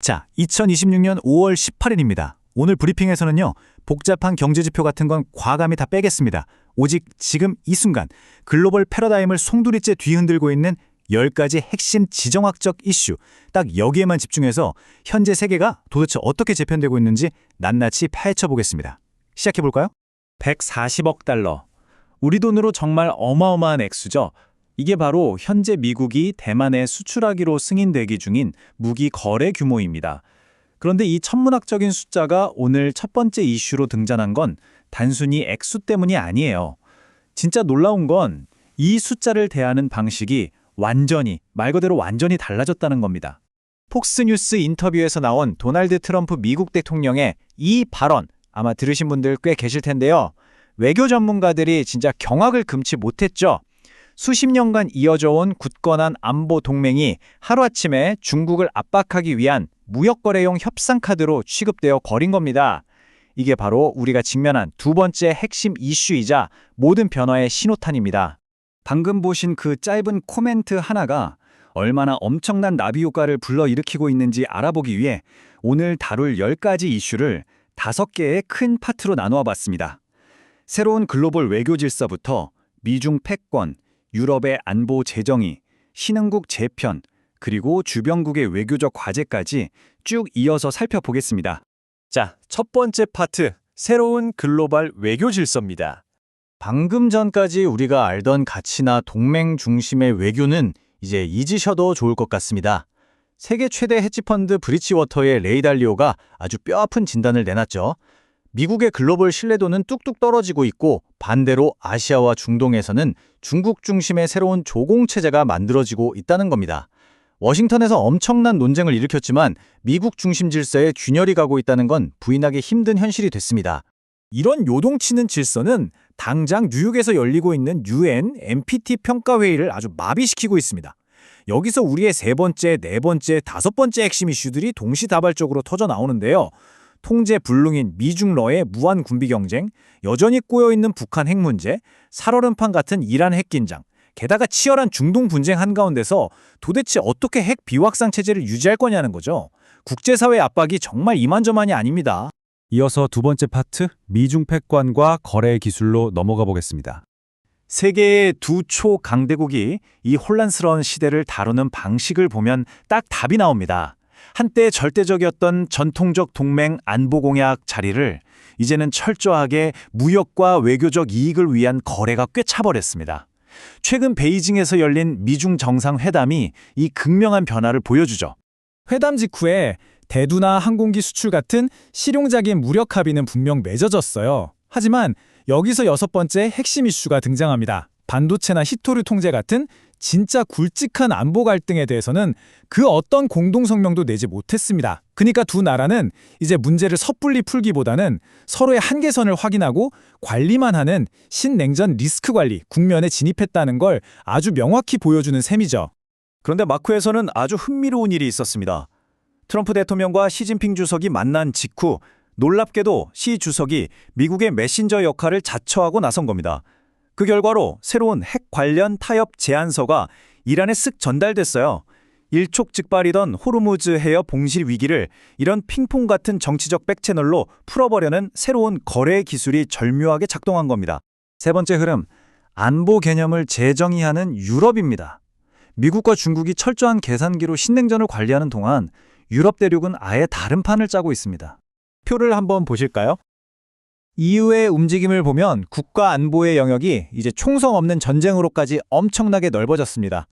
자, 2026년 5월 18일입니다. 오늘 브리핑에서는요, 복잡한 경제지표 같은 건 과감히 다 빼겠습니다. 오직 지금 이 순간 글로벌 패러다임을 송두리째 뒤흔들고 있는 10가지 핵심 지정학적 이슈, 딱 여기에만 집중해서 현재 세계가 도대체 어떻게 재편되고 있는지 낱낱이 파헤쳐보겠습니다. 시작해볼까요? 140억 달러. 우리 돈으로 정말 어마어마한 액수죠. 이게 바로 현재 미국이 대만에 수출하기로 승인되기 중인 무기 거래 규모입니다. 그런데 이 천문학적인 숫자가 오늘 첫 번째 이슈로 등장한 건 단순히 액수 때문이 아니에요. 진짜 놀라운 건 이 숫자를 대하는 방식이 말 그대로 완전히 달라졌다는 겁니다. 폭스뉴스 인터뷰에서 나온 도널드 트럼프 미국 대통령의 이 발언, 아마 들으신 분들 꽤 계실 텐데요. 외교 전문가들이 진짜 경악을 금치 못했죠. 수십 년간 이어져 온 굳건한 안보 동맹이 하루아침에 중국을 압박하기 위한 무역거래용 협상카드로 취급되어 버린 겁니다. 이게 바로 우리가 직면한 두 번째 핵심 이슈이자 모든 변화의 신호탄입니다. 방금 보신 그 짧은 코멘트 하나가 얼마나 엄청난 나비 효과를 불러일으키고 있는지 알아보기 위해 오늘 다룰 10가지 이슈를 5개의 큰 파트로 나누어 봤습니다. 새로운 글로벌 외교 질서부터 미중 패권, 유럽의 안보 재정의, 신흥국 재편, 그리고 주변국의 외교적 과제까지 쭉 이어서 살펴보겠습니다. 자, 첫 번째 파트, 새로운 글로벌 외교 질서입니다. 방금 전까지 우리가 알던 가치나 동맹 중심의 외교는 이제 잊으셔도 좋을 것 같습니다. 세계 최대 헤지펀드 브리치워터의 레이 달리오가 아주 뼈아픈 진단을 내놨죠. 미국의 글로벌 신뢰도는 뚝뚝 떨어지고 있고 반대로 아시아와 중동에서는 중국 중심의 새로운 조공체제가 만들어지고 있다는 겁니다. 워싱턴에서 엄청난 논쟁을 일으켰지만 미국 중심 질서에 균열이 가고 있다는 건 부인하기 힘든 현실이 됐습니다. 이런 요동치는 질서는 당장 뉴욕에서 열리고 있는 UN NPT 평가회의를 아주 마비시키고 있습니다. 여기서 우리의 세 번째, 네 번째, 다섯 번째 핵심 이슈들이 동시다발적으로 터져 나오는데요. 통제 불능인 미중러의 무한 군비 경쟁, 여전히 꼬여있는 북한 핵 문제, 살얼음판 같은 이란 핵 긴장, 게다가 치열한 중동 분쟁 한가운데서 도대체 어떻게 핵 비확산 체제를 유지할 거냐는 거죠. 국제사회 압박이 정말 이만저만이 아닙니다. 이어서 두 번째 파트, 미중 패권과 거래 기술로 넘어가 보겠습니다. 세계의 두 초강대국이 이 혼란스러운 시대를 다루는 방식을 보면 딱 답이 나옵니다. 한때 절대적이었던 전통적 동맹 안보 공약 자리를 이제는 철저하게 무역과 외교적 이익을 위한 거래가 꿰차버렸습니다. 최근 베이징에서 열린 미중 정상회담이 이 극명한 변화를 보여주죠. 회담 직후에 대두나 항공기 수출 같은 실용적인 무력 합의는 분명 맺어졌어요. 하지만 여기서 여섯 번째 핵심 이슈가 등장합니다. 반도체나 히토류 통제 같은 진짜 굵직한 안보 갈등에 대해서는 그 어떤 공동성명도 내지 못했습니다. 그러니까 두 나라는 이제 문제를 섣불리 풀기보다는 서로의 한계선을 확인하고 관리만 하는 신냉전 리스크 관리 국면에 진입했다는 걸 아주 명확히 보여주는 셈이죠. 그런데 마크에서는 아주 흥미로운 일이 있었습니다. 트럼프 대통령과 시진핑 주석이 만난 직후 놀랍게도 시 주석이 미국의 메신저 역할을 자처하고 나선 겁니다. 그 결과로 새로운 핵 관련 타협 제안서가 이란에 쓱 전달됐어요. 일촉즉발이던 호르무즈 해협 봉실 위기를 이런 핑퐁 같은 정치적 백채널로 풀어버려는 새로운 거래 기술이 절묘하게 작동한 겁니다. 세 번째 흐름, 안보 개념을 재정의하는 유럽입니다. 미국과 중국이 철저한 계산기로 신냉전을 관리하는 동안 유럽 대륙은 아예 다른 판을 짜고 있습니다. 표를 한번 보실까요? EU의 움직임을 보면 국가 안보의 영역이 이제 총성 없는 전쟁으로까지 엄청나게 넓어졌습니다.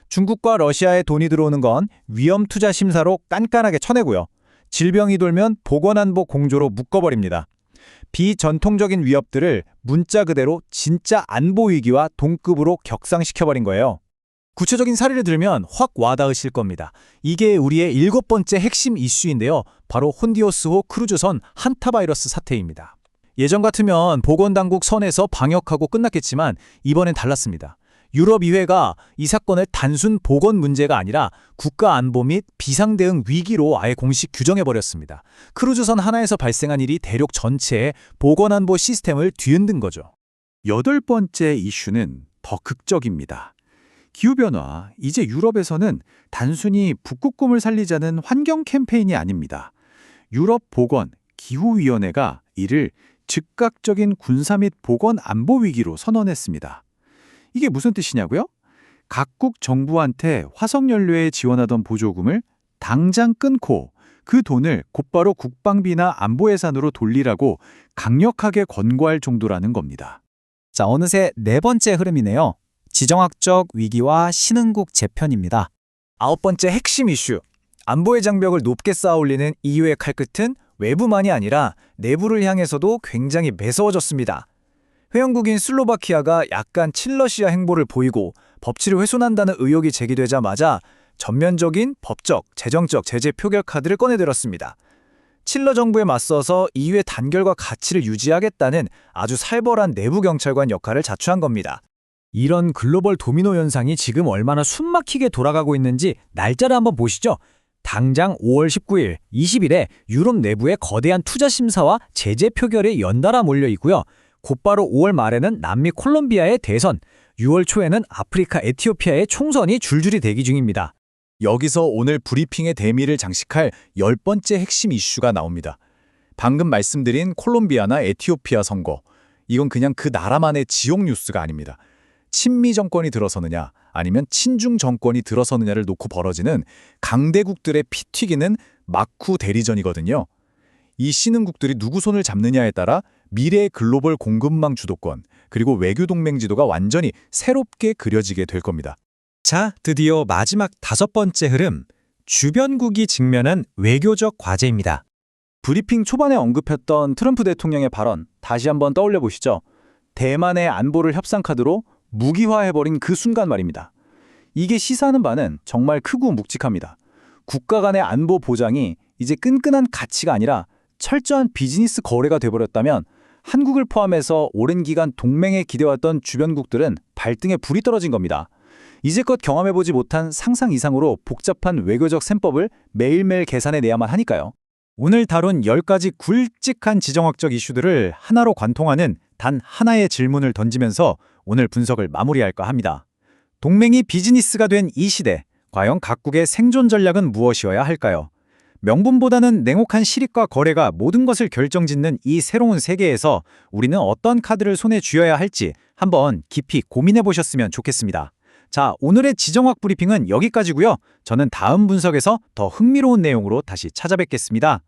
중국과 러시아에 돈이 들어오는 건 위험 투자 심사로 깐깐하게 쳐내고요. 질병이 돌면 보건안보 공조로 묶어버립니다. 비전통적인 위협들을 문자 그대로 진짜 안보 위기와 동급으로 격상시켜버린 거예요. 구체적인 사례를 들면 확 와닿으실 겁니다. 이게 우리의 7번째 핵심 이슈인데요. 바로 혼디오스호 크루즈선 한타바이러스 사태입니다. 예전 같으면 보건당국 선에서 방역하고 끝났겠지만 이번엔 달랐습니다. 유럽의회가 이 사건을 단순 보건 문제가 아니라 국가안보 및 비상대응 위기로 아예 공식 규정해버렸습니다. 크루즈선 하나에서 발생한 일이 대륙 전체의 보건안보 시스템을 뒤흔든 거죠. 8번째 이슈는 더 극적입니다. 기후변화, 이제 유럽에서는 단순히 북극곰을 살리자는 환경 캠페인이 아닙니다. 유럽 보건 기후위원회가 이를 즉각적인 군사 및 보건 안보 위기로 선언했습니다. 이게 무슨 뜻이냐고요? 각국 정부한테 화석연료에 지원하던 보조금을 당장 끊고 그 돈을 곧바로 국방비나 안보 예산으로 돌리라고 강력하게 권고할 정도라는 겁니다. 자, 어느새 네 번째 흐름이네요. 지정학적 위기와 신흥국 재편입니다. 아홉 번째 핵심 이슈. 안보의 장벽을 높게 쌓아올리는 EU의 칼끝은 외부만이 아니라 내부를 향해서도 굉장히 매서워졌습니다. 회원국인 슬로바키아가 약간 친러시아 행보를 보이고 법치를 훼손한다는 의혹이 제기되자마자 전면적인 법적, 재정적 제재 표결 카드를 꺼내들었습니다. 칠러 정부에 맞서서 EU의 단결과 가치를 유지하겠다는 아주 살벌한 내부 경찰관 역할을 자처한 겁니다. 이런 글로벌 도미노 현상이 지금 얼마나 숨막히게 돌아가고 있는지 날짜를 한번 보시죠. 당장 5월 19일, 20일에 유럽 내부의 거대한 투자 심사와 제재 표결이 연달아 몰려 있고요. 곧바로 5월 말에는 남미 콜롬비아의 대선, 6월 초에는 아프리카 에티오피아의 총선이 줄줄이 대기 중입니다. 여기서 오늘 브리핑의 대미를 장식할 10번째 핵심 이슈가 나옵니다. 방금 말씀드린 콜롬비아나 에티오피아 선거. 이건 그냥 그 나라만의 지역 뉴스가 아닙니다. 친미 정권이 들어서느냐 아니면 친중 정권이 들어서느냐를 놓고 벌어지는 강대국들의 피 튀기는 막후 대리전이거든요. 이 신흥국들이 누구 손을 잡느냐에 따라 미래의 글로벌 공급망 주도권 그리고 외교 동맹 지도가 완전히 새롭게 그려지게 될 겁니다. 자, 드디어 마지막 다섯 번째 흐름. 주변국이 직면한 외교적 과제입니다. 브리핑 초반에 언급했던 트럼프 대통령의 발언 다시 한번 떠올려 보시죠. 대만의 안보를 협상 카드로 무기화해버린 그 순간 말입니다. 이게 시사하는 바는 정말 크고 묵직합니다. 국가 간의 안보 보장이 이제 끈끈한 가치가 아니라 철저한 비즈니스 거래가 돼버렸다면 한국을 포함해서 오랜 기간 동맹에 기대왔던 주변국들은 발등에 불이 떨어진 겁니다. 이제껏 경험해보지 못한 상상 이상으로 복잡한 외교적 셈법을 매일매일 계산해내야만 하니까요. 오늘 다룬 10가지 굵직한 지정학적 이슈들을 하나로 관통하는 단 하나의 질문을 던지면서 오늘 분석을 마무리할까 합니다. 동맹이 비즈니스가 된 이 시대, 과연 각국의 생존 전략은 무엇이어야 할까요? 명분보다는 냉혹한 실익과 거래가 모든 것을 결정짓는 이 새로운 세계에서 우리는 어떤 카드를 손에 쥐어야 할지 한번 깊이 고민해 보셨으면 좋겠습니다. 자, 오늘의 지정학 브리핑은 여기까지고요. 저는 다음 분석에서 더 흥미로운 내용으로 다시 찾아뵙겠습니다.